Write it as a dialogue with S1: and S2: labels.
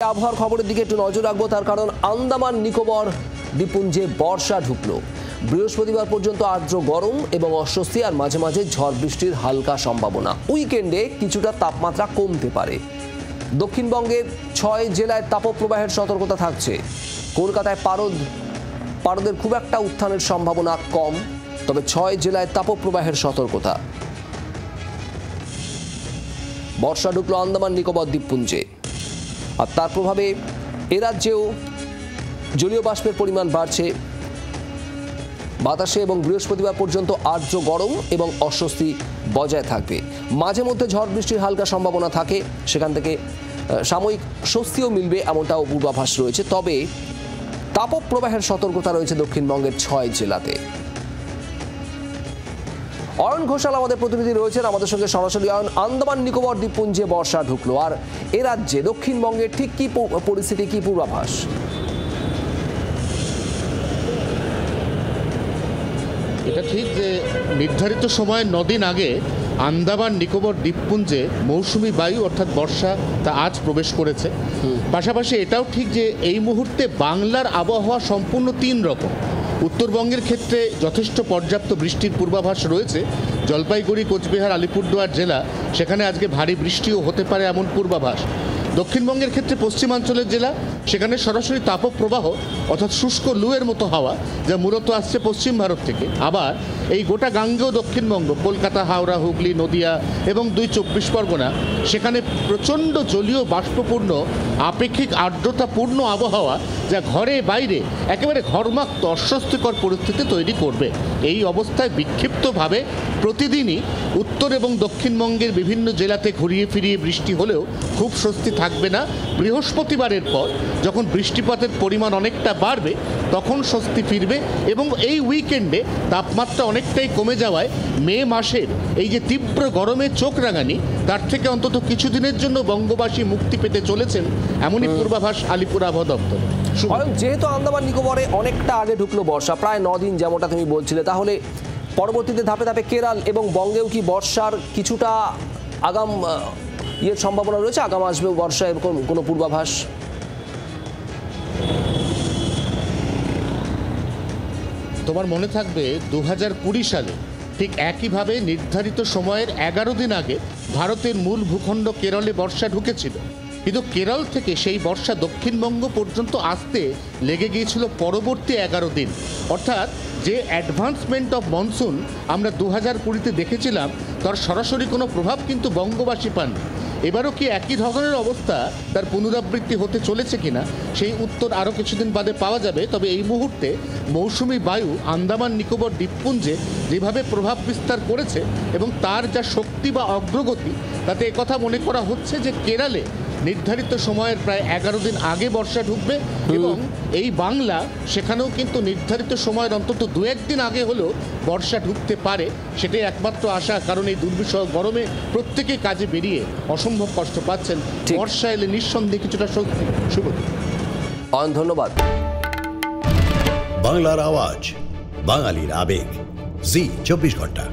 S1: আবহাওয়ার খবরের দিকে একটু নজর রাখবো, তার কারণ আন্দামান নিকোবর দ্বীপপুঞ্জে বর্ষা ঢুকলো। বৃহস্পতিবার পর্যন্ত আর্দ্র গরম এবং অস্বস্তি আর মাঝে মাঝে ঝড় বৃষ্টির হালকা সম্ভাবনা। উইকেন্ডে কিছুটা তাপমাত্রা কমতে পারে। দক্ষিণবঙ্গের 6 জেলায় তাপপ্রবাহের সতর্কতা থাকছে। কলকাতায় পারদের খুব একটা উত্থানের সম্ভাবনা কম, তবে 6 জেলায় তাপপ্রবাহের সতর্কতা। বর্ষা ঢুকলো আন্দামান নিকোবর দ্বীপপুঞ্জে, আর তার প্রভাবে এ রাজ্যেও জলীয় বাষ্পের পরিমাণ বাড়ছে। বাতাসে এবং বৃহস্পতিবার পর্যন্ত আর্দ্র গরম এবং অস্বস্তি বজায় থাকবে। মাঝে মধ্যে ঝড় বৃষ্টির হালকা সম্ভাবনা থাকে, সেখান থেকে সাময়িক স্বস্তিও মিলবে এমনটাও পূর্বাভাস রয়েছে। তবে তাপপ্রবাহের সতর্কতা রয়েছে দক্ষিণবঙ্গের 6 জেলাতে। অয়ন ঘোষাল আমাদের প্রতিনিধি রয়েছেন আমাদের সঙ্গে সরাসরি। অয়ন, আন্দামান নিকোবর দ্বীপপুঞ্জে বর্ষা ঢুকলো, আর এ রাজ্যে দক্ষিণবঙ্গের ঠিক কি পরিস্থিতি, কি পূর্বাভাস?
S2: এটা ঠিক যে নির্ধারিত সময়ের 9 দিন আগে আন্দামান নিকোবর দ্বীপপুঞ্জে মৌসুমি বায়ু অর্থাৎ বর্ষা তা আজ প্রবেশ করেছে। পাশাপাশি এটাও ঠিক যে এই মুহূর্তে বাংলার আবহাওয়া সম্পূর্ণ 3 রকম। উত্তরবঙ্গের ক্ষেত্রে যথেষ্ট পর্যাপ্ত বৃষ্টির পূর্বাভাস রয়েছে। জলপাইগুড়ি, কোচবিহার, আলিপুরদুয়ার জেলা, সেখানে আজকে ভারী বৃষ্টিও হতে পারে এমন পূর্বাভাস। দক্ষিণবঙ্গের ক্ষেত্রে পশ্চিমাঞ্চলের জেলা, সেখানে সরাসরি তাপপ্রবাহ অর্থাৎ শুষ্ক লুয়ের মতো হাওয়া যা মূলত আসছে পশ্চিম ভারত থেকে। আবার এই গোটা গাঙ্গেয় দক্ষিণবঙ্গ, কলকাতা, হাওড়া, হুগলি, নদিয়া এবং 2 চব্বিশ পরগনা, সেখানে প্রচণ্ড জলীয় বাষ্পপূর্ণ আপেক্ষিক আর্দ্রতাপূর্ণ আবহাওয়া যা ঘরে বাইরে একেবারে ঘর্মাক্ত অস্বস্তিকর পরিস্থিতি তৈরি করবে। এই অবস্থায় বিক্ষিপ্তভাবে প্রতিদিনই উত্তর এবং দক্ষিণবঙ্গের বিভিন্ন জেলাতে ঘুরিয়ে ফিরিয়ে বৃষ্টি হলেও খুব স্বস্তি থাকবে না। বৃহস্পতিবারের পর যখন বৃষ্টিপাতের পরিমাণ অনেকটা বাড়বে তখন স্বস্তি ফিরবে, এবং এই উইকেন্ডে তাপমাত্রা অনেকটাই কমে যাওয়ায় মে মাসের এই যে তীব্র গরমে চোখ রাঙানি, তার থেকে অন্তত কিছুদিনের জন্য বঙ্গবাসী মুক্তি পেতে চলেছেন এমনই পূর্বাভাস আলিপুর আবহাওয়া দপ্তর।
S1: যেহেতু আন্দামান নিকোবরে অনেকটা আগে ঢুকলো বর্ষা, প্রায় 9 দিন যেমনটা তুমি বলছিলে, তাহলে পরবর্তীতে ধাপে ধাপে কেরল এবং বঙ্গেও কি বর্ষার কিছুটা আগাম সম্ভাবনা রয়েছে? আগাম আসবে বর্ষা, এরকম কোনো পূর্বাভাস?
S2: তোমার মনে থাকবে 2020 সালে ঠিক একইভাবে নির্ধারিত সময়ের 11 দিন আগে ভারতের মূল ভূখণ্ড কেরলে বর্ষা ঢুকেছিল, কিন্তু কেরল থেকে সেই বর্ষা দক্ষিণবঙ্গ পর্যন্ত আসতে লেগে গিয়েছিল পরবর্তী 11 দিন। অর্থাৎ যে অ্যাডভান্সমেন্ট অফ মনসুন আমরা 2020-তে দেখেছিলাম, তার সরাসরি কোনো প্রভাব কিন্তু বঙ্গবাসী পাননি। এবারও কি একই ধরনের অবস্থা তার পুনরাবৃত্তি হতে চলেছে কিনা সেই উত্তর আরও কিছুদিন বাদে পাওয়া যাবে। তবে এই মুহূর্তে মৌসুমি বায়ু আন্দামান নিকোবর দ্বীপপুঞ্জে যেভাবে প্রভাব বিস্তার করেছে এবং তার যা শক্তি বা অগ্রগতি, তাতে একথা মনে করা হচ্ছে যে কেরলে নির্ধারিত সময়ের প্রায় 11 দিন আগে বর্ষা ঢুকবে, এবং এই বাংলা সেখানেও কিন্তু নির্ধারিত সময়ের অন্তত 2-1 দিন আগে হলেও বর্ষা ঢুকতে পারে। সেটাই একমাত্র আশা, কারণ এই দুর্বিষহ গরমে প্রত্যেকেই কাজে বেরিয়ে অসম্ভব কষ্ট পাচ্ছেন। বর্ষা এলে নিঃসন্দেহে কিছুটা স্বস্তি। শুভ
S1: ধন্যবাদ।
S3: বাংলার আওয়াজ, বাঙালির আবেগ, জি 24 ঘন্টা।